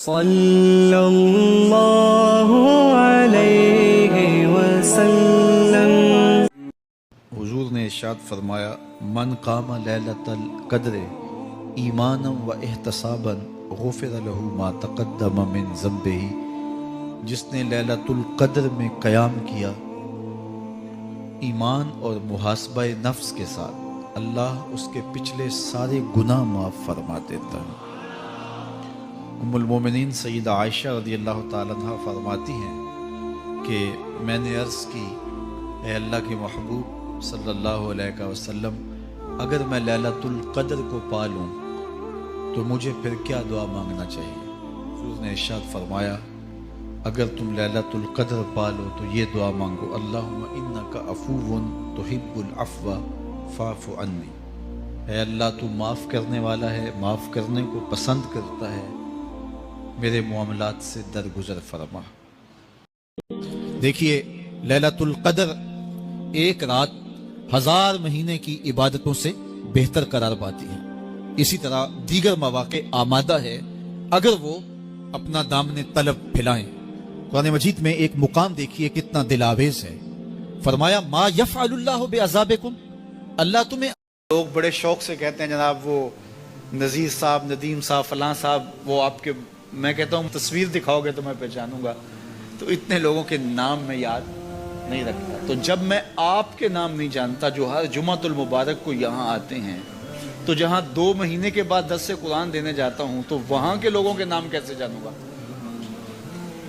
صلی اللہ علیہ وسلم۔ حضور نے ارشاد فرمایا من قام لیلۃ القدر ایمانا و احتسابا غفر له ما تقدم من ذنبہ، جس نے لیلۃ القدر میں قیام کیا ایمان اور محاسبہ نفس کے ساتھ، اللہ اس کے پچھلے سارے گناہ معاف فرما دیتا ہے۔ ام المومنین سیدہ عائشہ رضی اللہ تعالیٰ عنہ فرماتی ہیں کہ میں نے عرض کی اے اللہ کے محبوب صلی اللہ علیہ وسلم، اگر میں لیلۃ القدر کو پا لوں تو مجھے پھر کیا دعا مانگنا چاہیے؟ حضور نے ارشاد فرمایا اگر تم لیلۃ القدر پا لو تو یہ دعا مانگو، اللہم انک عفو تحب العفو فاعف عنی، اے اللہ تو معاف کرنے والا ہے، معاف کرنے کو پسند کرتا ہے، میرے معاملات سے درگزر فرما۔ دیکھیے لیلۃ القدر ایک رات 1000 مہینے کی عبادتوں سے بہتر قرار پاتی ہے۔ اسی طرح دیگر مواقع آمادہ ہے اگر وہ اپنا دامن طلب پھیلائیں۔ قرآن مجید میں ایک مقام دیکھیے کتنا دل آویز ہے، فرمایا ما یفعل اللہ بعذابکم، اللہ تمہیں، لوگ بڑے شوق سے کہتے ہیں جناب وہ نذیر صاحب، ندیم صاحب، فلاں صاحب، وہ آپ کے، میں کہتا ہوں تصویر دکھاؤ گے تو میں پہچانوں گا، تو اتنے لوگوں کے نام میں یاد نہیں رکھتا۔ تو جب میں آپ کے نام نہیں جانتا جو ہر جمعۃ المبارک کو یہاں آتے ہیں، تو جہاں 2 مہینے کے بعد 10 سے قرآن دینے جاتا ہوں تو وہاں کے لوگوں کے نام کیسے جانوں گا؟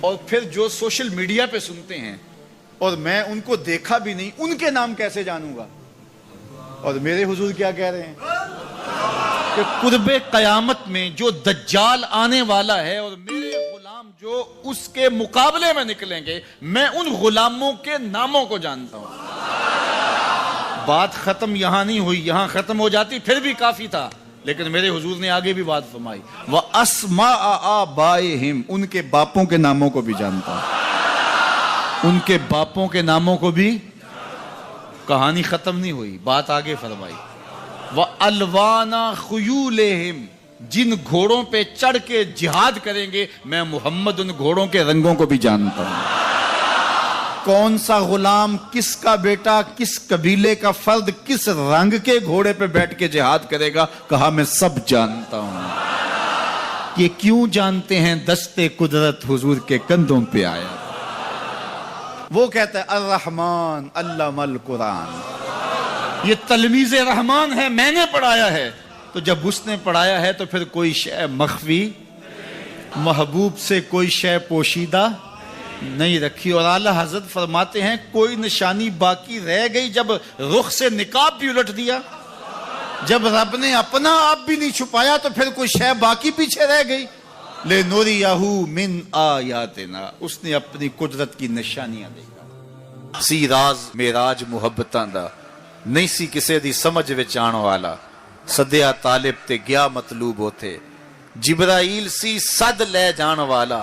اور پھر جو سوشل میڈیا پہ سنتے ہیں اور میں ان کو دیکھا بھی نہیں، ان کے نام کیسے جانوں گا؟ اور میرے حضور کیا کہہ رہے ہیں کہ قرب قیامت میں جو دجال آنے والا ہے اور میرے غلام جو اس کے مقابلے میں نکلیں گے، میں ان غلاموں کے ناموں کو جانتا ہوں۔ بات ختم یہاں نہیں ہوئی، یہاں ختم ہو جاتی پھر بھی کافی تھا، لیکن میرے حضور نے آگے بھی بات فرمائی وَأَسْمَاءَ آبَائِهِمْ، ان کے باپوں کے ناموں کو بھی جانتا ہوں، ان کے باپوں کے ناموں کو بھی۔ کہانی ختم نہیں ہوئی، بات آگے فرمائی وَأَلْوَانَ خُيُولِهِمْ، جن گھوڑوں پہ چڑھ کے جہاد کریں گے میں محمد ان گھوڑوں کے رنگوں کو بھی جانتا ہوں۔ کون سا غلام، کس کا بیٹا، کس قبیلے کا فرد کس رنگ کے گھوڑے پہ بیٹھ کے جہاد کرے گا، کہا میں سب جانتا ہوں۔ یہ کیوں جانتے ہیں؟ دستے قدرت حضور کے کندھوں پہ آیا۔ وہ کہتا ہے الرحمن علم القرآن، یہ تلمیذ رحمان ہے، میں نے پڑھایا ہے۔ تو جب اس نے پڑھایا ہے تو پھر کوئی شے مخفی، محبوب سے کوئی شے پوشیدہ نہیں رکھی۔ اور اعلیٰ حضرت فرماتے ہیں کوئی نشانی باقی رہ گئی جب رخ سے نقاب بھی الٹ دیا، جب رب نے اپنا آپ بھی نہیں چھپایا تو پھر کوئی شے باقی پیچھے رہ گئی۔ لِنُرِيَهُ مِنْ آیَاتِنَا، اس نے اپنی قدرت کی نشانیاں دیکھا۔ سی راز معراج محبتاں دا نہیں سی کسے دی سمجھ وچ آن والا، سدیا طالب تے گیا مطلوب ہوتے، جبرائیل سی صد لے جان والا،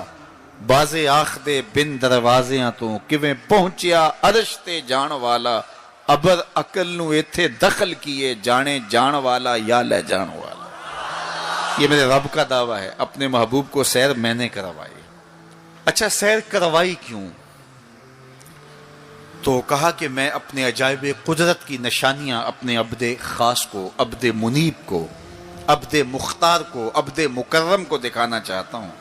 بازے آخ دے بن دروازیاں تو کیویں پہنچیا عرش تے جان والا، ابر عقل نو ایتھے دخل کیے جانے جان والا یا لے جان والا۔ یہ میرے رب کا دعویٰ ہے، اپنے محبوب کو سیر میں نے کروائی۔ اچھا سیر کروائی کیوں؟ تو کہا کہ میں اپنے عجائب قدرت کی نشانیاں اپنے عبد خاص کو، عبد منیب کو، عبد مختار کو، عبد مکرم کو دکھانا چاہتا ہوں۔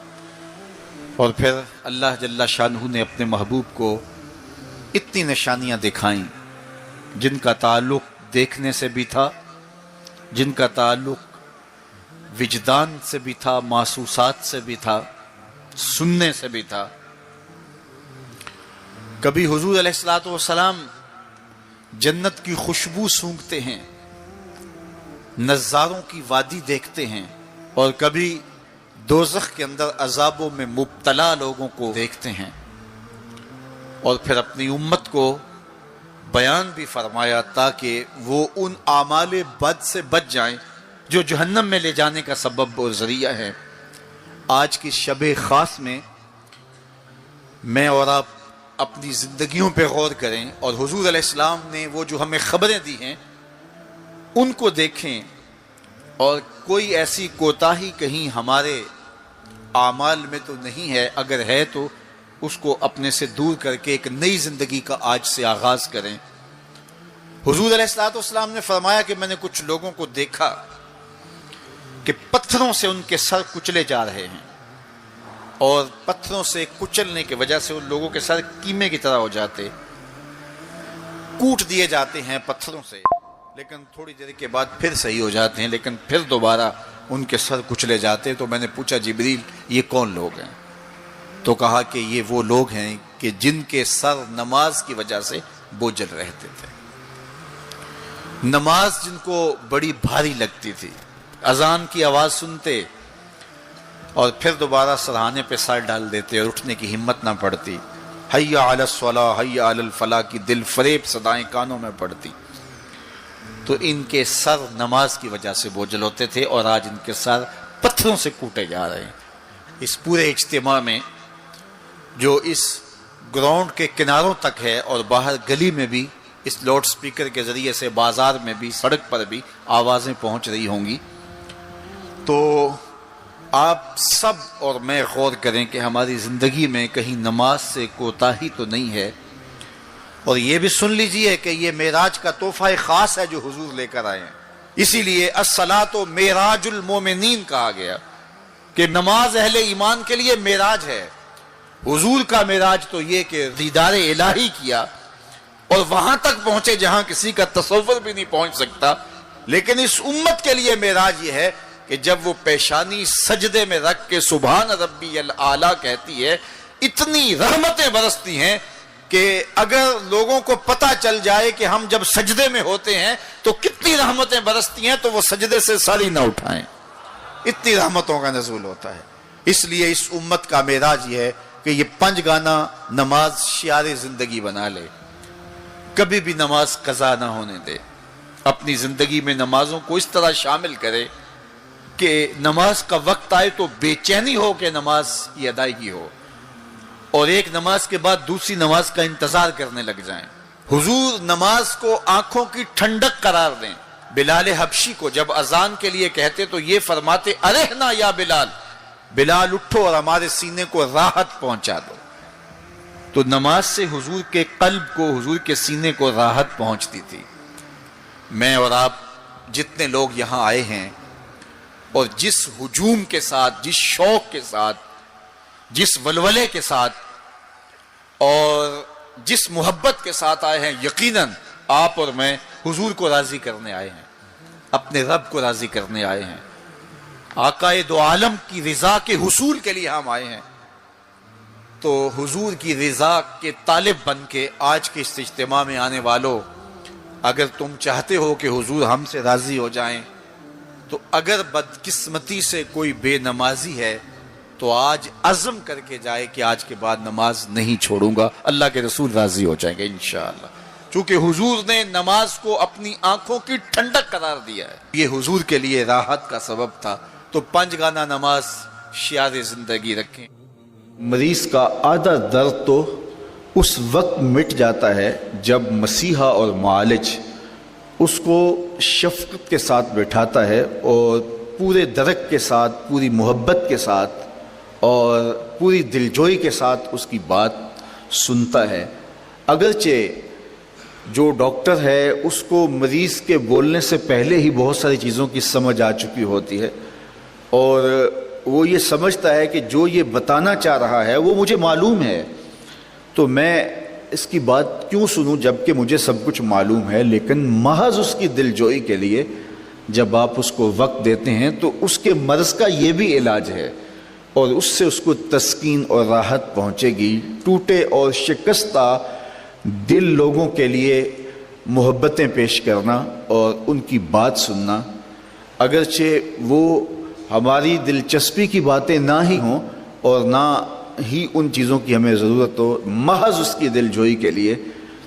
اور پھر اللہ جل شانہ نے اپنے محبوب کو اتنی نشانیاں دکھائیں جن کا تعلق دیکھنے سے بھی تھا، جن کا تعلق وجدان سے بھی تھا، محسوسات سے بھی تھا، سننے سے بھی تھا۔ کبھی حضور علیہ السلام جنت کی خوشبو سونگھتے ہیں، نظاروں کی وادی دیکھتے ہیں، اور کبھی دوزخ کے اندر عذابوں میں مبتلا لوگوں کو دیکھتے ہیں۔ اور پھر اپنی امت کو بیان بھی فرمایا تاکہ وہ ان اعمال بد سے بچ جائیں جو جہنم میں لے جانے کا سبب اور ذریعہ ہے۔ آج کی شب خاص میں میں اور آپ اپنی زندگیوں پہ غور کریں اور حضور علیہ السلام نے وہ جو ہمیں خبریں دی ہیں ان کو دیکھیں، اور کوئی ایسی کوتاہی کہیں ہمارے اعمال میں تو نہیں ہے، اگر ہے تو اس کو اپنے سے دور کر کے ایک نئی زندگی کا آج سے آغاز کریں۔ حضور علیہ الصلوۃ والسلام نے فرمایا کہ میں نے کچھ لوگوں کو دیکھا کہ پتھروں سے ان کے سر کچلے جا رہے ہیں، اور پتھروں سے کچلنے کی وجہ سے ان لوگوں کے سر کیمے کی طرح ہو جاتے، کوٹ دیے جاتے ہیں پتھروں سے، لیکن تھوڑی دیر کے بعد پھر صحیح ہو جاتے ہیں، لیکن پھر دوبارہ ان کے سر کچلے جاتے۔ تو میں نے پوچھا جبریل یہ کون لوگ ہیں؟ تو کہا کہ یہ وہ لوگ ہیں کہ جن کے سر نماز کی وجہ سے بوجھل رہتے تھے، نماز جن کو بڑی بھاری لگتی تھی، اذان کی آواز سنتے اور پھر دوبارہ سرہانے پہ سر ڈال دیتے اور اٹھنے کی ہمت نہ پڑتی، حی علی الصلاۃ حی علی الفلاح کی دل فریب صدائیں کانوں میں پڑتی، تو ان کے سر نماز کی وجہ سے بوجھل ہوتے تھے، اور آج ان کے سر پتھروں سے کوٹے جا رہے ہیں۔ اس پورے اجتماع میں جو اس گراؤنڈ کے کناروں تک ہے اور باہر گلی میں بھی اس لاؤڈ سپیکر کے ذریعے سے بازار میں بھی سڑک پر بھی آوازیں پہنچ رہی ہوں گی، تو آپ سب اور میں غور کریں کہ ہماری زندگی میں کہیں نماز سے کوتاہی تو نہیں ہے، اور یہ بھی سن لیجئے کہ یہ معراج کا تحفہ خاص ہے جو حضور لے کر آئے ہیں، اسی لیے الصلاۃ معراج المومنین کہا گیا کہ نماز اہل ایمان کے لیے معراج ہے۔ حضور کا معراج تو یہ کہ دیدار الہی کیا اور وہاں تک پہنچے جہاں کسی کا تصور بھی نہیں پہنچ سکتا، لیکن اس امت کے لیے معراج یہ ہے کہ جب وہ پیشانی سجدے میں رکھ کے سبحان ربی الاعلیٰ کہتی ہے، اتنی رحمتیں برستی ہیں کہ اگر لوگوں کو پتہ چل جائے کہ ہم جب سجدے میں ہوتے ہیں تو کتنی رحمتیں برستی ہیں، تو وہ سجدے سے سر ہی نہ اٹھائیں، اتنی رحمتوں کا نزول ہوتا ہے۔ اس لیے اس امت کا معراج یہ ہے کہ یہ 5 گانا نماز شعار زندگی بنا لے، کبھی بھی نماز قضا نہ ہونے دے، اپنی زندگی میں نمازوں کو اس طرح شامل کرے کہ نماز کا وقت آئے تو بے چینی ہو کہ نماز کی ادائیگی ہو، اور ایک نماز کے بعد دوسری نماز کا انتظار کرنے لگ جائیں۔ حضور نماز کو آنکھوں کی ٹھنڈک قرار دیں۔ بلال حبشی کو جب اذان کے لیے کہتے تو یہ فرماتے ارحنا یا بلال، بلال اٹھو اور ہمارے سینے کو راحت پہنچا دو۔ تو نماز سے حضور کے قلب کو، حضور کے سینے کو راحت پہنچتی تھی۔ میں اور آپ جتنے لوگ یہاں آئے ہیں اور جس ہجوم کے ساتھ، جس شوق کے ساتھ، جس ولولے کے ساتھ اور جس محبت کے ساتھ آئے ہیں، یقیناً آپ اور میں حضور کو راضی کرنے آئے ہیں، اپنے رب کو راضی کرنے آئے ہیں، آقائے دو عالم کی رضا کے حصول کے لیے ہم آئے ہیں۔ تو حضور کی رضا کے طالب بن کے آج کے اس اجتماع میں آنے والوں، اگر تم چاہتے ہو کہ حضور ہم سے راضی ہو جائیں، تو اگر بدقسمتی سے کوئی بے نمازی ہے تو آج عزم کر کے جائے کہ آج کے بعد نماز نہیں چھوڑوں گا، اللہ کے رسول راضی ہو جائیں گے انشاءاللہ، چونکہ حضور نے نماز کو اپنی آنکھوں کی ٹھنڈک قرار دیا ہے، یہ حضور کے لیے راحت کا سبب تھا۔ تو 5 گانا نماز شعار زندگی رکھیں۔ مریض کا آدھا درد تو اس وقت مٹ جاتا ہے جب مسیحا اور معالج اس کو شفقت کے ساتھ بٹھاتا ہے اور پورے درک کے ساتھ، پوری محبت کے ساتھ اور پوری دلجوئی کے ساتھ اس کی بات سنتا ہے۔ اگرچہ جو ڈاکٹر ہے اس کو مریض کے بولنے سے پہلے ہی بہت ساری چیزوں کی سمجھ آ چکی ہوتی ہے، اور وہ یہ سمجھتا ہے کہ جو یہ بتانا چاہ رہا ہے وہ مجھے معلوم ہے، تو میں اس کی بات کیوں سنوں جبکہ مجھے سب کچھ معلوم ہے۔ لیکن محض اس کی دلجوئی کے لیے جب آپ اس کو وقت دیتے ہیں تو اس کے مرض کا یہ بھی علاج ہے، اور اس سے اس کو تسکین اور راحت پہنچے گی۔ ٹوٹے اور شکستہ دل لوگوں کے لیے محبتیں پیش کرنا اور ان کی بات سننا، اگرچہ وہ ہماری دلچسپی کی باتیں نہ ہی ہوں اور نہ ہی ان چیزوں کی ہمیں ضرورت ہو، محض اس کی دلجوئی کے لیے،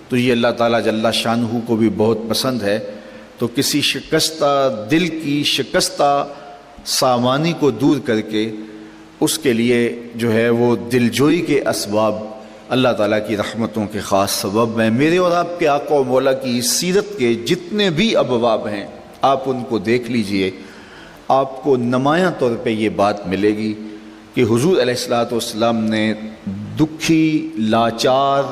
تو یہ اللہ تعالیٰ جل شانہ کو بھی بہت پسند ہے۔ تو کسی شکستہ دل کی شکستہ سامانی کو دور کر کے اس کے لیے جو ہے وہ دلجوئی کے اسباب اللہ تعالیٰ کی رحمتوں کے خاص سبب ہیں۔ میرے اور آپ کے آقا و مولا کی سیرت کے جتنے بھی ابواب ہیں آپ ان کو دیکھ لیجئے، آپ کو نمایاں طور پہ یہ بات ملے گی کہ حضور علیہ الصلوۃ والسلام نے دکھی، لاچار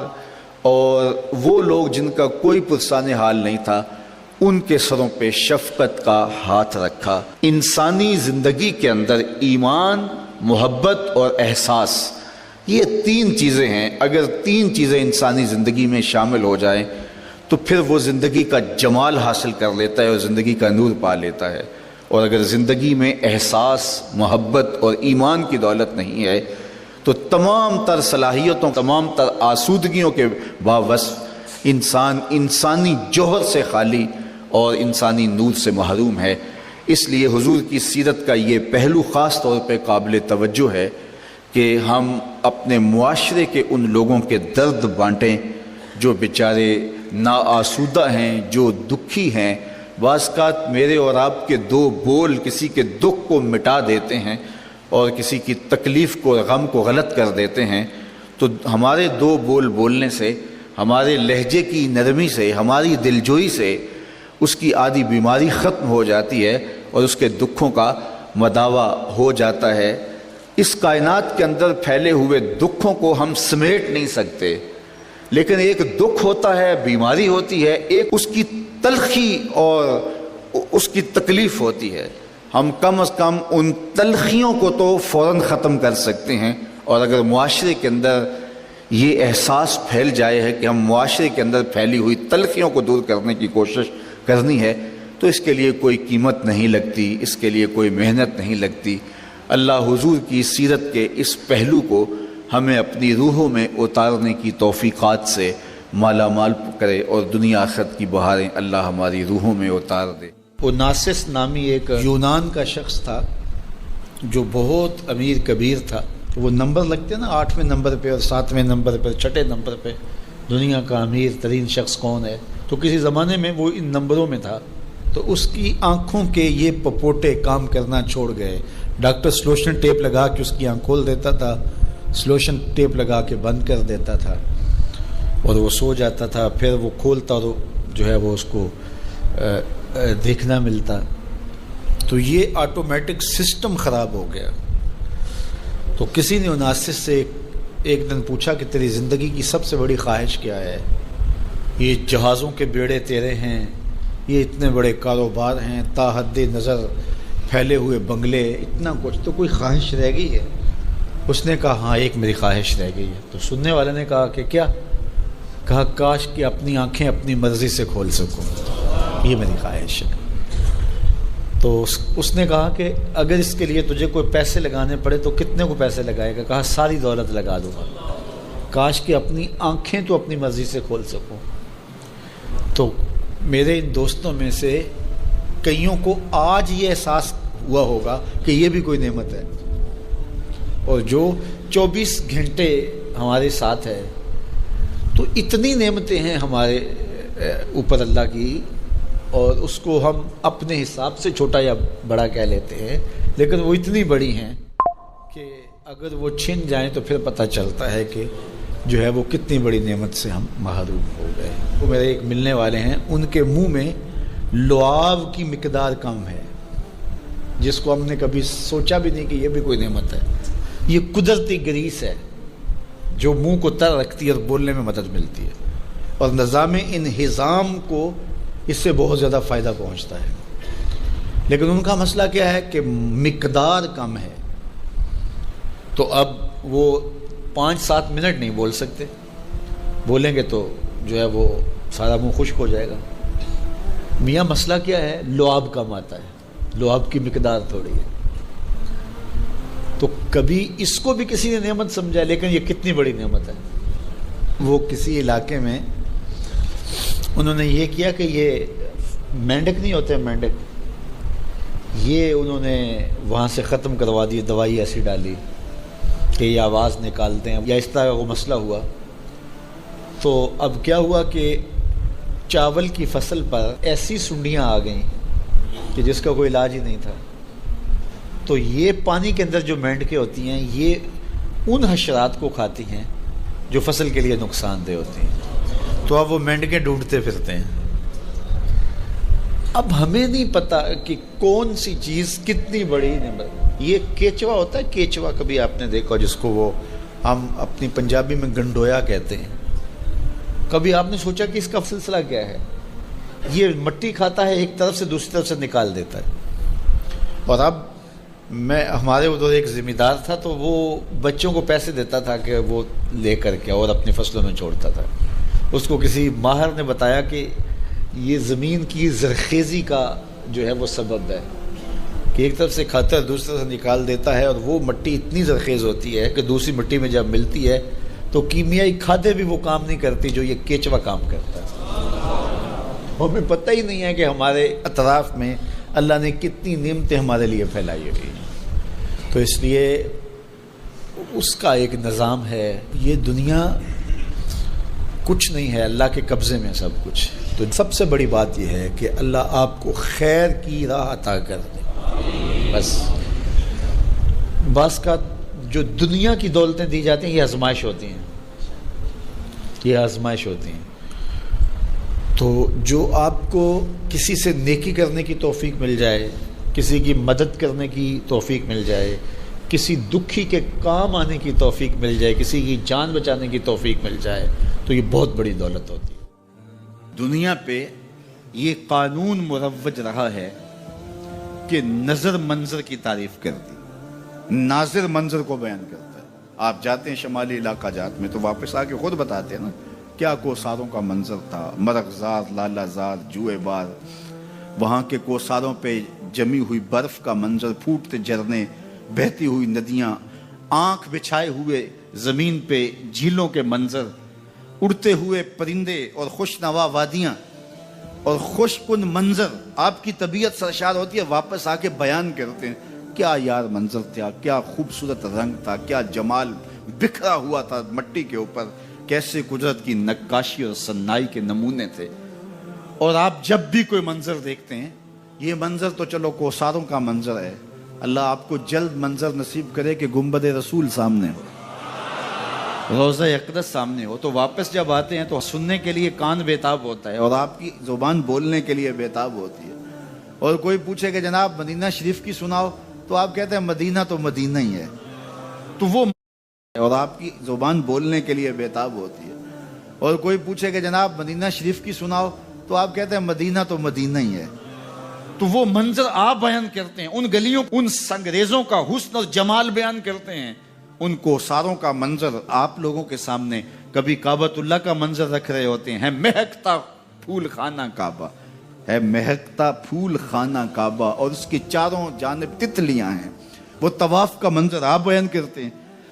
اور وہ لوگ جن کا کوئی پرسان حال نہیں تھا ان کے سروں پہ شفقت کا ہاتھ رکھا۔ انسانی زندگی کے اندر ایمان، محبت اور احساس، یہ 3 چیزیں ہیں۔ اگر 3 چیزیں انسانی زندگی میں شامل ہو جائیں تو پھر وہ زندگی کا جمال حاصل کر لیتا ہے اور زندگی کا نور پا لیتا ہے۔ اور اگر زندگی میں احساس، محبت اور ایمان کی دولت نہیں ہے تو تمام تر صلاحیتوں، تمام تر آسودگیوں کے باوصف انسان انسانی جوہر سے خالی اور انسانی نور سے محروم ہے۔ اس لیے حضور کی سیرت کا یہ پہلو خاص طور پہ قابل توجہ ہے کہ ہم اپنے معاشرے کے ان لوگوں کے درد بانٹیں جو بیچارے ناآسودہ ہیں، جو دکھی ہیں۔ بعض اوقات میرے اور آپ کے 2 بول کسی کے دکھ کو مٹا دیتے ہیں اور کسی کی تکلیف کو، غم کو غلط کر دیتے ہیں۔ تو ہمارے 2 بول بولنے سے، ہمارے لہجے کی نرمی سے، ہماری دلجوئی سے اس کی آدھی بیماری ختم ہو جاتی ہے اور اس کے دکھوں کا مداوع ہو جاتا ہے۔ اس کائنات کے اندر پھیلے ہوئے دکھوں کو ہم سمیٹ نہیں سکتے، لیکن ایک دکھ ہوتا ہے، بیماری ہوتی ہے، ایک اس کی تلخی اور اس کی تکلیف ہوتی ہے۔ ہم کم از کم ان تلخیوں کو تو فوراً ختم کر سکتے ہیں، اور اگر معاشرے کے اندر یہ احساس پھیل جائے ہے کہ ہم معاشرے کے اندر پھیلی ہوئی تلخیوں کو دور کرنے کی کوشش کرنی ہے تو اس کے لیے کوئی قیمت نہیں لگتی، اس کے لیے کوئی محنت نہیں لگتی۔ اللہ حضور کی سیرت کے اس پہلو کو ہمیں اپنی روحوں میں اتارنے کی توفیقات سے مالا مال کرے اور دنیا آخرت کی بہاریں اللہ ہماری روحوں میں اتار دے۔ اوناسس نامی ایک یونان کا شخص تھا جو بہت امیر کبیر تھا۔ وہ نمبر لگتے ہیں نا، 8ویں نمبر پہ اور 7ویں نمبر پہ، 6 نمبر پہ دنیا کا امیر ترین شخص کون ہے، تو کسی زمانے میں وہ ان نمبروں میں تھا۔ تو اس کی آنکھوں کے یہ پپوٹے کام کرنا چھوڑ گئے۔ ڈاکٹر سلوشن ٹیپ لگا کے اس کی آنکھ کھول دیتا تھا، سلوشن ٹیپ لگا کے بند کر دیتا تھا اور وہ سو جاتا تھا، پھر وہ کھولتا اور جو ہے وہ اس کو دیکھنا ملتا۔ تو یہ آٹومیٹک سسٹم خراب ہو گیا۔ تو کسی نے اوناسس سے ایک دن پوچھا کہ تیری زندگی کی سب سے بڑی خواہش کیا ہے؟ یہ جہازوں کے بیڑے تیرے ہیں، یہ اتنے بڑے کاروبار ہیں، تا حد نظر پھیلے ہوئے بنگلے، اتنا کچھ، تو کوئی خواہش رہ گئی ہے؟ اس نے کہا ہاں ایک میری خواہش رہ گئی ہے۔ تو سننے والے نے کہا کہ کیا؟ کہا کاش کہ اپنی آنکھیں اپنی مرضی سے کھول سکوں، یہ میری خواہش ہے۔ تو اس نے کہا کہ اگر اس کے لیے تجھے کوئی پیسے لگانے پڑے تو کتنے کو پیسے لگائے گا؟ کہا ساری دولت لگا دوں گا، کاش کہ اپنی آنکھیں تو اپنی مرضی سے کھول سکوں۔ تو میرے ان دوستوں میں سے کئیوں کو آج یہ احساس ہوا ہوگا کہ یہ بھی کوئی نعمت ہے، اور جو 24 گھنٹے ہمارے ساتھ ہے، تو اتنی نعمتیں ہیں ہمارے اوپر اللہ کی، اور اس کو ہم اپنے حساب سے چھوٹا یا بڑا کہہ لیتے ہیں، لیکن وہ اتنی بڑی ہیں کہ اگر وہ چھن جائیں تو پھر پتہ چلتا ہے کہ جو ہے وہ کتنی بڑی نعمت سے ہم محروم ہو گئے۔ وہ میرے ایک ملنے والے ہیں، ان کے منہ میں لعاب کی مقدار کم ہے، جس کو ہم نے کبھی سوچا بھی نہیں کہ یہ بھی کوئی نعمت ہے۔ یہ قدرتی گریس ہے جو منہ کو تر رکھتی ہے اور بولنے میں مدد ملتی ہے، اور نظام انہضام کو اس سے بہت زیادہ فائدہ پہنچتا ہے۔ لیکن ان کا مسئلہ کیا ہے کہ مقدار کم ہے، تو اب وہ 5-7 منٹ نہیں بول سکتے، بولیں گے تو جو ہے وہ سارا منہ خشک ہو جائے گا۔ میاں مسئلہ کیا ہے؟ لعاب کم آتا ہے، لعاب کی مقدار تھوڑی ہے۔ تو کبھی اس کو بھی کسی نے نعمت سمجھا، لیکن یہ کتنی بڑی نعمت ہے۔ وہ کسی علاقے میں انہوں نے یہ کیا کہ یہ مینڈک نہیں ہوتے، مینڈک، یہ انہوں نے وہاں سے ختم کروا دی، دوائی ایسی ڈالی کہ یہ آواز نکالتے ہیں یا اس طرح وہ مسئلہ ہوا۔ تو اب کیا ہوا کہ چاول کی فصل پر ایسی سنڈیاں آ گئیں کہ جس کا کوئی علاج ہی نہیں تھا۔ تو یہ پانی کے اندر جو مینڈکیں ہوتی ہیں، یہ ان حشرات کو کھاتی ہیں جو فصل کے لیے نقصان دہ ہوتی ہیں۔ تو اب وہ مینڈکیں ڈھونڈتے پھرتے ہیں۔ اب ہمیں نہیں پتہ کہ کون سی چیز کتنی بڑی نعمت یہ کیچوا ہوتا ہے، کیچوا کبھی آپ نے دیکھا جس کو وہ ہم اپنی پنجابی میں گنڈویا کہتے ہیں، کبھی آپ نے سوچا کہ اس کا سلسلہ کیا ہے؟ یہ مٹی کھاتا ہے، ایک طرف سے دوسری طرف سے نکال دیتا ہے۔ اور اب ہمارے ادھر ایک ذمہ دار تھا، تو وہ بچوں کو پیسے دیتا تھا کہ وہ لے کر کے اور اپنی فصلوں میں چھوڑتا تھا۔ اس کو کسی ماہر نے بتایا کہ یہ زمین کی زرخیزی کا جو ہے وہ سبب ہے کہ ایک طرف سے کھاتا ہے دوسری طرف سے نکال دیتا ہے، اور وہ مٹی اتنی زرخیز ہوتی ہے کہ دوسری مٹی میں جب ملتی ہے تو کیمیائی کھادیں بھی وہ کام نہیں کرتی جو یہ کیچوا کام کرتا ہے۔ ہمیں پتہ ہی نہیں ہے کہ ہمارے اطراف میں اللہ نے کتنی نعمتیں ہمارے لیے پھیلائی ہوئی ہیں۔ تو اس لیے اس کا ایک نظام ہے، یہ دنیا کچھ نہیں ہے، اللہ کے قبضے میں سب کچھ۔ تو سب سے بڑی بات یہ ہے کہ اللہ آپ کو خیر کی راہ عطا کر دے، بس۔ بعض کا جو دنیا کی دولتیں دی جاتی ہیں یہ آزمائش ہوتی ہیں، یہ آزمائش ہوتی ہیں۔ تو جو آپ کو کسی سے نیکی کرنے کی توفیق مل جائے، کسی کی مدد کرنے کی توفیق مل جائے، کسی دکھی کے کام آنے کی توفیق مل جائے، کسی کی جان بچانے کی توفیق مل جائے، تو یہ بہت بڑی دولت ہوتی ہے۔ دنیا پہ یہ قانون مروج رہا ہے کہ نظر منظر کی تعریف کرتی، ناظر منظر کو بیان کرتا ہے۔ آپ جاتے ہیں شمالی علاقہ جات میں تو واپس آ کے خود بتاتے ہیں نا کیا کوساروں کا منظر تھا، مرغزار، لالہ زار، جوئے بار، وہاں کے کوساروں پہ جمی ہوئی برف کا منظر، پھوٹتے جھرنے، بہتی ہوئی ندیاں، آنکھ بچھائے ہوئے زمین پہ جھیلوں کے منظر، اڑتے ہوئے پرندے اور خوشنوا وادیاں اور خوش کن منظر۔ آپ کی طبیعت سرشار ہوتی ہے، واپس آ کے بیان کرتے ہیں کیا یار منظر تھا، کیا خوبصورت رنگ تھا، کیا جمال بکھرا ہوا تھا مٹی کے اوپر، کیسے قدرت کی نقاشی اور صنائی کے نمونے تھے۔ اور آپ جب بھی کوئی منظر دیکھتے ہیں، یہ منظر تو چلو کوساروں کا منظر ہے، اللہ آپ کو جلد منظر نصیب کرے کہ گنبد رسول سامنے ہو، روضہ اقدس سامنے ہو، تو واپس جب آتے ہیں تو سننے کے لیے کان بیتاب ہوتا ہے اور آپ کی زبان بولنے کے لیے بیتاب ہوتی ہے۔ اور کوئی پوچھے کہ جناب مدینہ شریف کی سناؤ، تو آپ کہتے ہیں مدینہ تو مدینہ ہی ہے، تو وہ اور آپ کی زبان بولنے کے لیے بیتاب ہوتی ہے۔ اور کوئی پوچھے کہ جناب مدینہ شریف کی سناؤ، تو آپ کہتے ہیں مدینہ تو مدینہ ہی ہے، تو وہ منظر آپ بیان کرتے ہیں، ان گلیوں، ان سنگریزوں کا حسن اور جمال بیان کرتے ہیں، ان کوساروں کا منظر آپ لوگوں کے سامنے۔ کبھی کعبۃ اللہ کا منظر رکھ رہے ہوتے ہیں، مہکتا پھول خانہ کعبہ ہے، مہکتا پھول خانہ کعبہ، اور اس کے چاروں جانب تتلیاں ہیں، وہ طواف کا منظر آپ بیان کرتے ہیں۔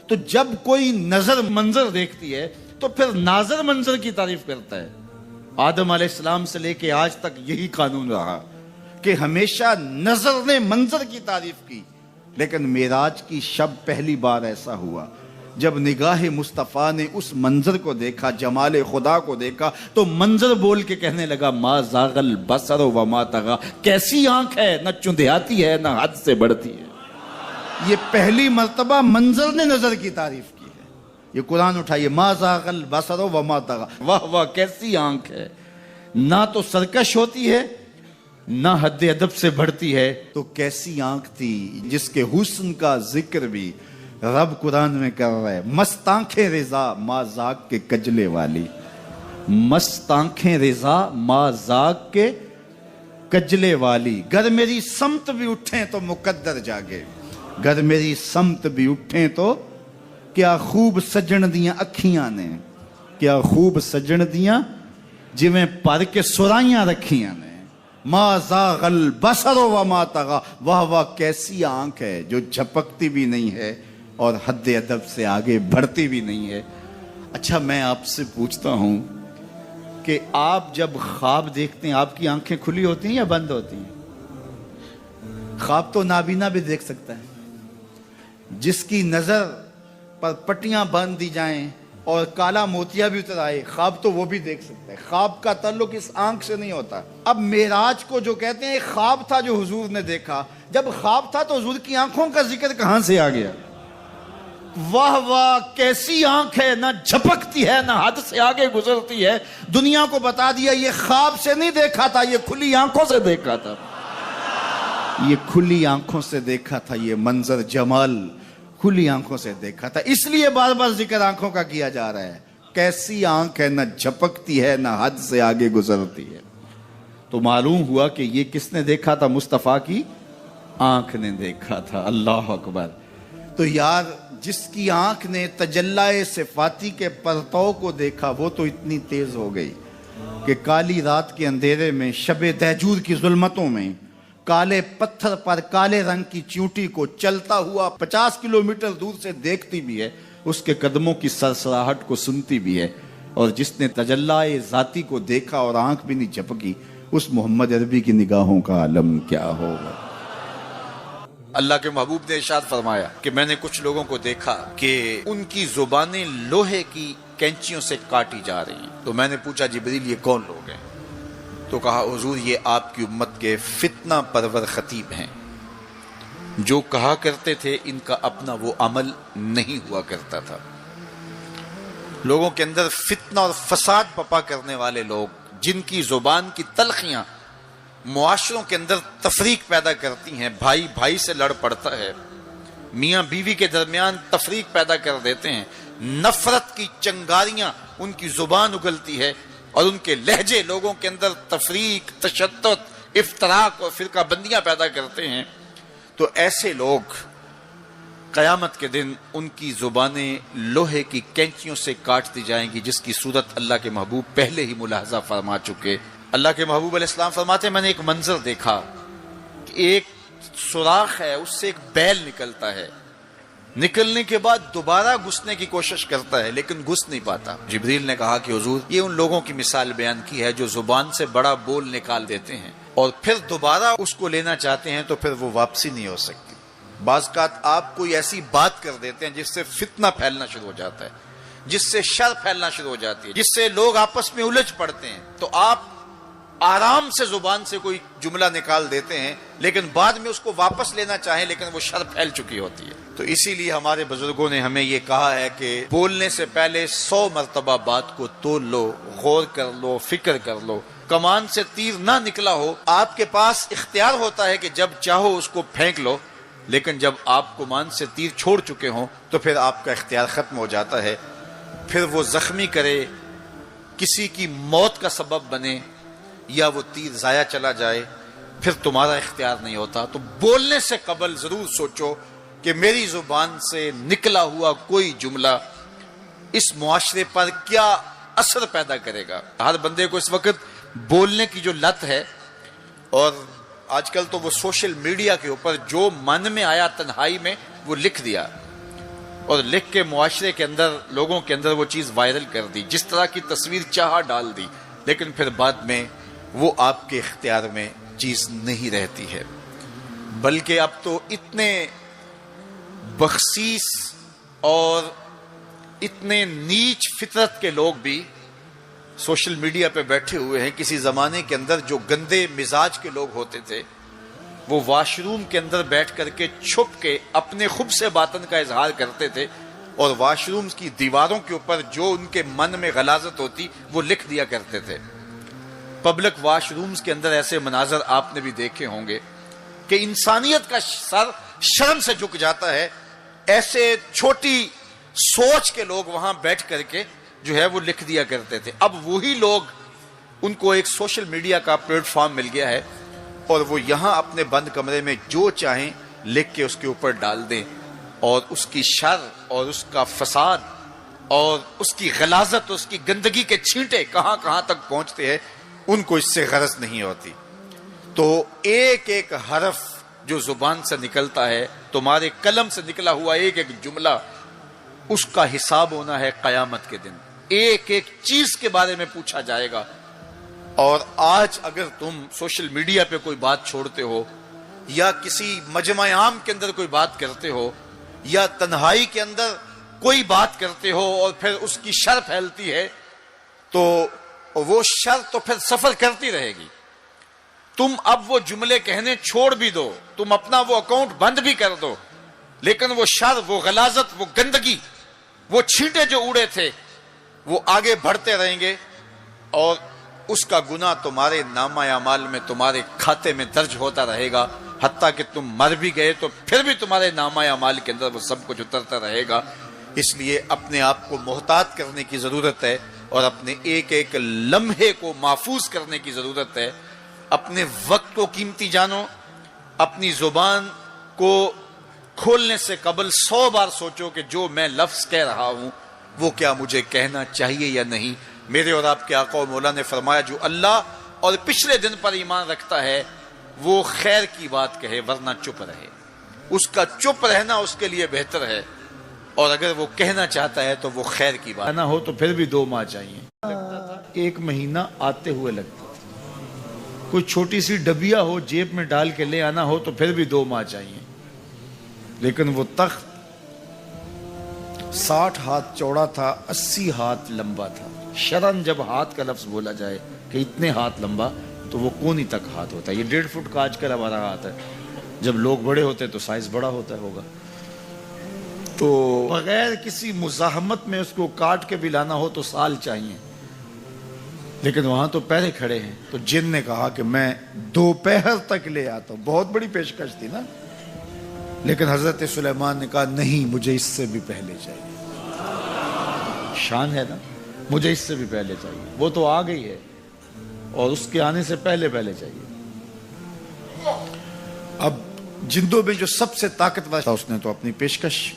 تو جب کوئی نظر منظر دیکھتی ہے تو پھر ناظر منظر کی تعریف کرتا ہے۔ آدم علیہ السلام سے لے کے آج تک یہی قانون رہا کہ ہمیشہ نظر نے منظر کی تعریف کی، لیکن معراج کی شب پہلی بار ایسا ہوا جب نگاہ مصطفیٰ نے اس منظر کو دیکھا، جمال خدا کو دیکھا، تو منظر بول کے کہنے لگا ما زاغ البصر وما طغی، کیسی آنکھ ہے، نہ چندیاتی ہے نہ حد سے بڑھتی ہے۔ یہ پہلی مرتبہ منظر نے نظر کی تعریف کی ہے۔ یہ قرآن اٹھائیے، ما زاغ البصر وما طغی، واہ واہ کیسی آنکھ ہے، نہ تو سرکش ہوتی ہے نہ حد ادب سے بڑھتی ہے، تو کیسی آنکھ تھی جس کے حسن کا ذکر بھی رب قرآن میں کر رہا ہے۔ مست آنکھیں رضا ما زاغ کے کجلے والی، مست آنکھیں رضا ما زاغ کے کجلے والی، گر میری سمت بھی اٹھیں تو مقدر جاگے، گر میری سمت بھی اٹھیں تو کیا خوب سجن دیاں اکھیاں نے، کیا خوب سجن دیاں جویں پر کے سرائیاں رکھیاں نے، ما زاغ البصر وما طغی، واہ واہ کیسی آنکھ ہے جو جھپکتی بھی نہیں ہے اور حد ادب سے آگے بڑھتی بھی نہیں ہے۔ اچھا میں آپ سے پوچھتا ہوں کہ آپ جب خواب دیکھتے ہیں آپ کی آنکھیں کھلی ہوتی ہیں یا بند ہوتی ہیں؟ خواب تو نابینا بھی دیکھ سکتا ہے، جس کی نظر پر پٹیاں باندھ دی جائیں اور کالا موتیا بھی اتر آئے، خواب تو وہ بھی دیکھ سکتا ہے۔ خواب کا تعلق اس آنکھ سے نہیں ہوتا۔ اب معراج کو جو کہتے ہیں خواب تھا جو حضور نے دیکھا، جب خواب تھا تو حضور کی آنکھوں کا ذکر کہاں سے آ گیا؟ واہ واہ کیسی آنکھ ہے، نہ جھپکتی ہے نہ حد سے آگے گزرتی ہے، دنیا کو بتا دیا یہ خواب سے نہیں دیکھا تھا، یہ کھلی آنکھوں سے دیکھا تھا۔ یہ کھلی آنکھوں سے دیکھا تھا، یہ منظر جمال کھلی آنکھوں سے دیکھا تھا، اس لیے بار بار ذکر آنکھوں کا کیا جا رہا ہے۔ کیسی آنکھ ہے، نہ جھپکتی ہے نہ حد سے آگے گزرتی ہے۔ تو معلوم ہوا کہ یہ کس نے دیکھا تھا؟ مصطفیٰ کی آنکھ نے دیکھا تھا۔ اللہ اکبر۔ تو یار جس کی آنکھ نے تجلی صفاتی کے پرتو کو دیکھا وہ تو اتنی تیز ہو گئی کہ کالی رات کے اندھیرے میں، شب دہجور کی ظلمتوں میں، کالے پتھر پر کالے رنگ کی چیونٹی کو چلتا ہوا 50 کلومیٹر دور سے دیکھتی بھی ہے، اس کے قدموں کی سرسراہٹ کو سنتی بھی ہے۔ اور جس نے تجلی ذاتی کو دیکھا اور آنکھ بھی نہیں جھپکی، اس محمد عربی کی نگاہوں کا عالم کیا ہوگا۔ اللہ کے محبوب نے ارشاد فرمایا کہ میں نے کچھ لوگوں کو دیکھا کہ ان کی زبانیں لوہے کی کینچیوں سے کاٹی جا رہی ہیں۔ تو میں نے پوچھا جبریل یہ کون لوگ ہیں؟ تو کہا حضور یہ آپ کی امت کے فتنہ پرور خطیب ہیں، جو کہا کرتے تھے ان کا اپنا وہ عمل نہیں ہوا کرتا تھا۔ لوگوں کے اندر فتنہ اور فساد پپا کرنے والے لوگ، جن کی زبان کی تلخیاں معاشروں کے اندر تفریق پیدا کرتی ہیں، بھائی بھائی سے لڑ پڑتا ہے، میاں بیوی کے درمیان تفریق پیدا کر دیتے ہیں، نفرت کی چنگاریاں ان کی زبان اگلتی ہے، اور ان کے لہجے لوگوں کے اندر تفریق، تشدد، افتراق اور فرقہ بندیاں پیدا کرتے ہیں۔ تو ایسے لوگ قیامت کے دن ان کی زبانیں لوہے کی کینچیوں سے کاٹتی جائیں گی، جس کی صورت اللہ کے محبوب پہلے ہی ملاحظہ فرما چکے۔ اللہ کے محبوب علیہ السلام فرماتے ہیں میں نے ایک منظر دیکھا کہ ایک سوراخ ہے، اس سے ایک بیل نکلتا ہے، نکلنے کے بعد دوبارہ گھسنے کی کوشش کرتا ہے لیکن گھس نہیں پاتا۔ جبریل نے کہا کہ حضور یہ ان لوگوں کی مثال بیان کی ہے جو زبان سے بڑا بول نکال دیتے ہیں اور پھر دوبارہ اس کو لینا چاہتے ہیں تو پھر وہ واپسی نہیں ہو سکتی۔ بعض اوقات آپ کوئی ایسی بات کر دیتے ہیں جس سے فتنہ پھیلنا شروع ہو جاتا ہے، جس سے شر پھیلنا شروع ہو جاتی ہے، جس سے لوگ آپس میں الجھ پڑتے ہیں، تو آپ آرام سے زبان سے کوئی جملہ نکال دیتے ہیں لیکن بعد میں اس کو واپس لینا چاہیں لیکن وہ شر پھیل چکی ہوتی ہے۔ تو اسی لیے ہمارے بزرگوں نے ہمیں یہ کہا ہے کہ بولنے سے پہلے 100 مرتبہ بات کو تول لو، غور کر لو، فکر کر لو۔ کمان سے تیر نہ نکلا ہو، آپ کے پاس اختیار ہوتا ہے کہ جب چاہو اس کو پھینک لو، لیکن جب آپ کمان سے تیر چھوڑ چکے ہوں تو پھر آپ کا اختیار ختم ہو جاتا ہے۔ پھر وہ زخمی کرے، کسی کی موت کا سبب بنے یا وہ تیر ضائع چلا جائے، پھر تمہارا اختیار نہیں ہوتا۔ تو بولنے سے قبل ضرور سوچو کہ میری زبان سے نکلا ہوا کوئی جملہ اس معاشرے پر کیا اثر پیدا کرے گا۔ ہر بندے کو اس وقت بولنے کی جو لت ہے، اور آج کل تو وہ سوشل میڈیا کے اوپر جو من میں آیا تنہائی میں وہ لکھ دیا، اور لکھ کے معاشرے کے اندر لوگوں کے اندر وہ چیز وائرل کر دی، جس طرح کی تصویر چاہا ڈال دی، لیکن پھر بعد میں وہ آپ کے اختیار میں چیز نہیں رہتی ہے۔ بلکہ اب تو اتنے بخسیس اور اتنے نیچ فطرت کے لوگ بھی سوشل میڈیا پہ بیٹھے ہوئے ہیں۔ کسی زمانے کے اندر جو گندے مزاج کے لوگ ہوتے تھے وہ واش روم کے اندر بیٹھ کر کے چھپ کے اپنے خب سے باطن کا اظہار کرتے تھے، اور واش روم کی دیواروں کے اوپر جو ان کے من میں غلاظت ہوتی وہ لکھ دیا کرتے تھے۔ پبلک واش رومز کے اندر ایسے مناظر آپ نے بھی دیکھے ہوں گے کہ انسانیت کا سر شرم سے جھک جاتا ہے۔ ایسے چھوٹی سوچ کے لوگ وہاں بیٹھ کر کے جو ہے وہ لکھ دیا کرتے تھے۔ اب وہی لوگ، ان کو ایک سوشل میڈیا کا پلیٹ فارم مل گیا ہے اور وہ یہاں اپنے بند کمرے میں جو چاہیں لکھ کے اس کے اوپر ڈال دیں، اور اس کی شر اور اس کا فساد اور اس کی غلاظت، اس کی گندگی کے چھینٹے کہاں کہاں تک پہنچتے ہیں ان کو اس سے غرض نہیں ہوتی۔ تو ایک ایک حرف جو زبان سے نکلتا ہے، تمہارے قلم سے نکلا ہوا ایک ایک جملہ، اس کا حساب ہونا ہے قیامت کے دن۔ ایک ایک چیز کے بارے میں پوچھا جائے گا۔ اور آج اگر تم سوشل میڈیا پہ کوئی بات چھوڑتے ہو، یا کسی مجمع عام کے اندر کوئی بات کرتے ہو، یا تنہائی کے اندر کوئی بات کرتے ہو اور پھر اس کی شر پھیلتی ہے، تو وہ شر تو پھر سفر کرتی رہے گی۔ تم اب وہ جملے کہنے چھوڑ بھی دو، تم اپنا وہ اکاؤنٹ بند بھی کر دو، لیکن وہ شر، وہ غلاظت، وہ گندگی، وہ چھینٹے جو اڑے تھے وہ آگے بڑھتے رہیں گے، اور اس کا گناہ تمہارے نامہ اعمال میں، تمہارے کھاتے میں درج ہوتا رہے گا۔ حتیٰ کہ تم مر بھی گئے تو پھر بھی تمہارے نامہ اعمال کے اندر وہ سب کچھ اترتا رہے گا. اس لیے اپنے آپ کو محتاط کرنے کی ضرورت ہے اور اپنے ایک ایک لمحے کو محفوظ کرنے کی ضرورت ہے. اپنے وقت کو قیمتی جانو. اپنی زبان کو کھولنے سے قبل 100 بار سوچو کہ جو میں لفظ کہہ رہا ہوں وہ کیا مجھے کہنا چاہیے یا نہیں. میرے اور آپ کے آقا و مولا نے فرمایا جو اللہ اور پچھلے دن پر ایمان رکھتا ہے وہ خیر کی بات کہے ورنہ چپ رہے. اس کا چپ رہنا اس کے لیے بہتر ہے، اور اگر وہ کہنا چاہتا ہے تو وہ خیر کی بات نہ ہو تو پھر بھی 2 ماہ چاہیے. 1 مہینہ آتے ہوئے لگتا تھا. کوئی چھوٹی سی ڈبیا ہو جیب میں ڈال کے لے آنا ہو تو پھر بھی 2 ماہ چاہیے. لیکن وہ تخت 60 ہاتھ چوڑا تھا، 80 ہاتھ لمبا تھا. شرن جب ہاتھ کا لفظ بولا جائے کہ اتنے ہاتھ لمبا تو وہ کونی تک ہاتھ ہوتا ہے. یہ 1.5 فٹ کا آج کل ہمارا ہاتھ ہے. جب لوگ بڑے ہوتے تو سائز بڑا ہوتا ہوگا. تو بغیر کسی مزاحمت میں اس کو کاٹ کے بھی لانا ہو تو سال چاہیے. لیکن وہاں تو پہلے کھڑے ہیں تو جن نے کہا کہ میں دوپہر تک لے آتا ہوں. بہت بڑی پیشکش تھی نا. لیکن حضرت سلیمان نے کہا نہیں، مجھے اس سے بھی پہلے چاہیے. شان ہے نا، مجھے اس سے بھی پہلے چاہیے. وہ تو آ گئی ہے اور اس کے آنے سے پہلے چاہیے. اب جندوں میں جو سب سے طاقتور تھا اس نے تو اپنی پیشکش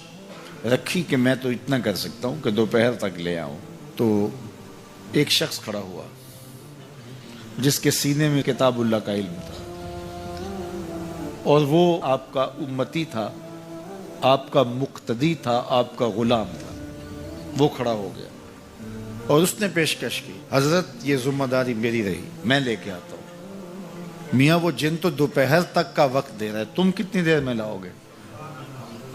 رکھی کہ میں تو اتنا کر سکتا ہوں کہ دوپہر تک لے آؤں. تو ایک شخص کھڑا ہوا جس کے سینے میں کتاب اللہ کا علم تھا، اور وہ آپ کا امتی تھا، آپ کا مقتدی تھا، آپ کا غلام تھا. وہ کھڑا ہو گیا اور اس نے پیشکش کی، حضرت یہ ذمہ داری میری رہی، میں لے کے آتا ہوں. میاں وہ جن تو دوپہر تک کا وقت دے رہا ہے، تم کتنی دیر میں لاؤ گے؟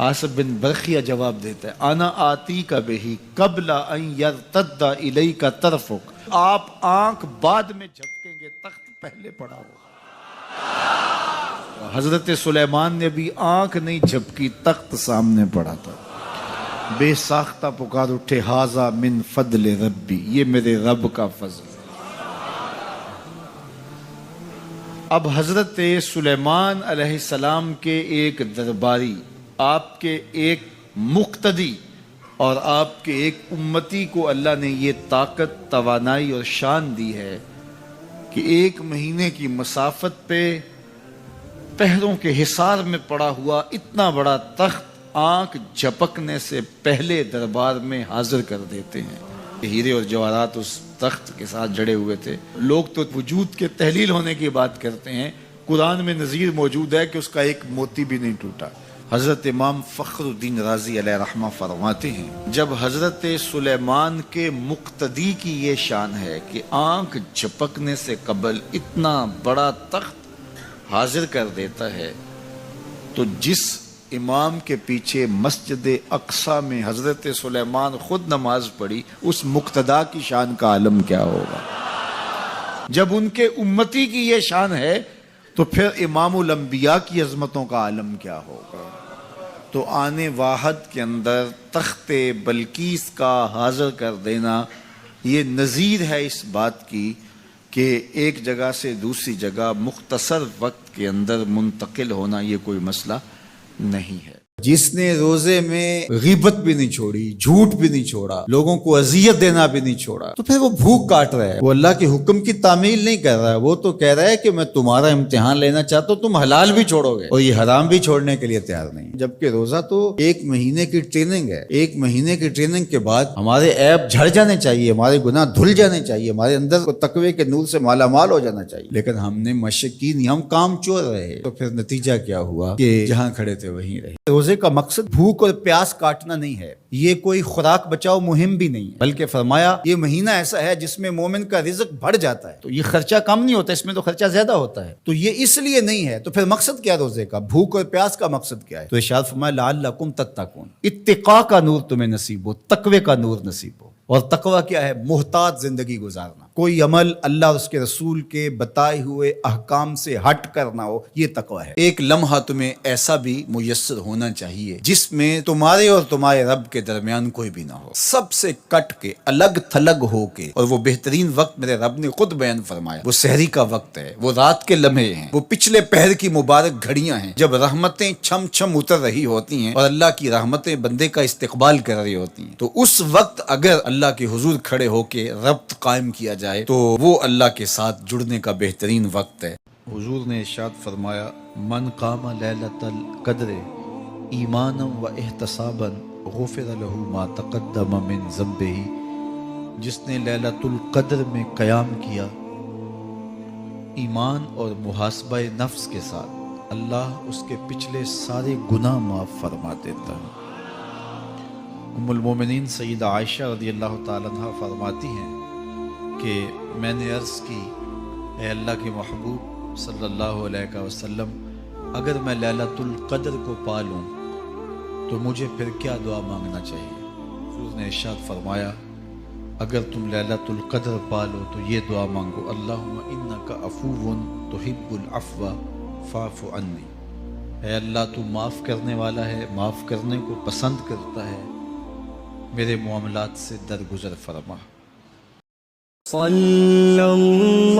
آصف بن برخیہ جواب دیتا ہے انا آتی کا بہی قبل ان یرتد الیک طرفک. آپ آنکھ بعد میں جھپکیں گے، تخت پہلے پڑا ہوگا. حضرت سلیمان نے بھی آنکھ نہیں جھپکی، تخت سامنے پڑا تھا. بے ساختہ پکار اٹھے ھذا من فضل ربی، یہ میرے رب کا فضل. اب حضرت سلیمان علیہ السلام کے ایک درباری، آپ کے ایک مقتدی اور آپ کے ایک امتی کو اللہ نے یہ طاقت، توانائی اور شان دی ہے کہ 1 مہینے کی مسافت پہ پہروں کے حصار میں پڑا ہوا اتنا بڑا تخت آنکھ جھپکنے سے پہلے دربار میں حاضر کر دیتے ہیں. ہیرے اور جواہرات اس تخت کے ساتھ جڑے ہوئے تھے. لوگ تو وجود کے تحلیل ہونے کی بات کرتے ہیں، قرآن میں نظیر موجود ہے کہ اس کا ایک موتی بھی نہیں ٹوٹا. حضرت امام فخر الدین رازی علیہ رحمہ فرماتے ہیں جب حضرت سلیمان کے مقتدی کی یہ شان ہے کہ آنکھ جھپکنے سے قبل اتنا بڑا تخت حاضر کر دیتا ہے، تو جس امام کے پیچھے مسجد اقصی میں حضرت سلیمان خود نماز پڑھی، اس مقتدا کی شان کا عالم کیا ہوگا؟ جب ان کے امتی کی یہ شان ہے تو پھر امام الانبیاء کی عظمتوں کا عالم کیا ہوگا؟ تو آنے واحد کے اندر تخت بلقیس کا حاضر کر دینا یہ نظیر ہے اس بات کی کہ ایک جگہ سے دوسری جگہ مختصر وقت کے اندر منتقل ہونا یہ کوئی مسئلہ نہیں ہے. جس نے روزے میں غیبت بھی نہیں چھوڑی، جھوٹ بھی نہیں چھوڑا، لوگوں کو اذیت دینا بھی نہیں چھوڑا، تو پھر وہ بھوک کاٹ رہا ہے. وہ اللہ کے حکم کی تعمیل نہیں کر رہا ہے، وہ تو کہہ رہا ہے کہ میں تمہارا امتحان لینا چاہتا ہوں، تم حلال بھی چھوڑو گے اور یہ حرام بھی چھوڑنے کے لیے تیار نہیں. جبکہ روزہ تو 1 مہینے کی ٹریننگ ہے. 1 مہینے کی ٹریننگ کے بعد ہمارے عیب جھڑ جانے چاہیے، ہمارے گناہ دھل جانے چاہیے، ہمارے اندر کو تقوی کے نور سے مالا مال ہو جانا چاہیے. لیکن ہم نے مشق کی نہیں، ہم کام چور رہے. تو پھر نتیجہ کیا ہوا کہ جہاں کھڑے تھے وہیں رہے. روزے کا مقصد بھوک اور پیاس کاٹنا نہیں ہے، یہ کوئی خوراک بچاؤ مہم بھی نہیں ہے، بلکہ فرمایا یہ مہینہ ایسا ہے جس میں مومن کا رزق بڑھ جاتا ہے. تو یہ خرچہ کم نہیں ہوتا، اس میں تو خرچہ زیادہ ہوتا ہے. تو یہ اس لیے نہیں ہے. تو پھر مقصد کیا روزے کا؟ بھوک اور پیاس کا مقصد کیا ہے؟ تو ارشاد فرمایا لعلکم تتقون، اتقاء کا نور تمہیں نصیب ہو، تقوی کا نور نصیب ہو. اور تقوی کیا ہے؟ محتاط زندگی گزارنا. کوئی عمل اللہ اور اس کے رسول کے بتائے ہوئے احکام سے ہٹ کر نہ ہو، یہ تقوی ہے۔ ایک لمحہ تمہیں ایسا بھی میسر ہونا چاہیے جس میں تمہارے اور تمہارے رب کے درمیان کوئی بھی نہ ہو، سب سے کٹ کے الگ تھلگ ہو کے۔ اور وہ بہترین وقت میرے رب نے خود بیان فرمایا، وہ سحری کا وقت ہے، وہ رات کے لمحے ہیں، وہ پچھلے پہر کی مبارک گھڑیاں ہیں جب رحمتیں چھم چھم اتر رہی ہوتی ہیں اور اللہ کی رحمتیں بندے کا استقبال کر رہی ہوتی ہیں۔ تو اس وقت اگر اللہ کے حضور کھڑے ہو کے ربط قائم کیا جائے تو وہ اللہ کے ساتھ جڑنے کا بہترین وقت ہے۔ حضور نے ارشاد فرمایا من قام لیلۃ القدر ایمانا و احتسابا غفر له ما تقدم من ذنبہ، جس نے لیلۃ القدر میں قیام کیا ایمان اور محاسبہ نفس کے ساتھ، اللہ اس کے پچھلے سارے گناہ معاف فرما دیتا ہے۔ ام المومنین سیدہ عائشہ رضی اللہ تعالیٰ عنہ فرماتی ہیں کہ میں نے عرض کی، اے اللہ کے محبوب صلی اللہ علیہ وسلم، اگر میں لیلۃ القدر کو پا لوں تو مجھے پھر کیا دعا مانگنا چاہیے؟ حضور نے ارشاد فرمایا اگر تم لیلۃ القدر پا لو تو یہ دعا مانگو، اللہم انک عفو تحب العفو فاعف عنی، اے اللہ تو معاف کرنے والا ہے، معاف کرنے کو پسند کرتا ہے، میرے معاملات سے درگزر فرما۔ صلی اللہ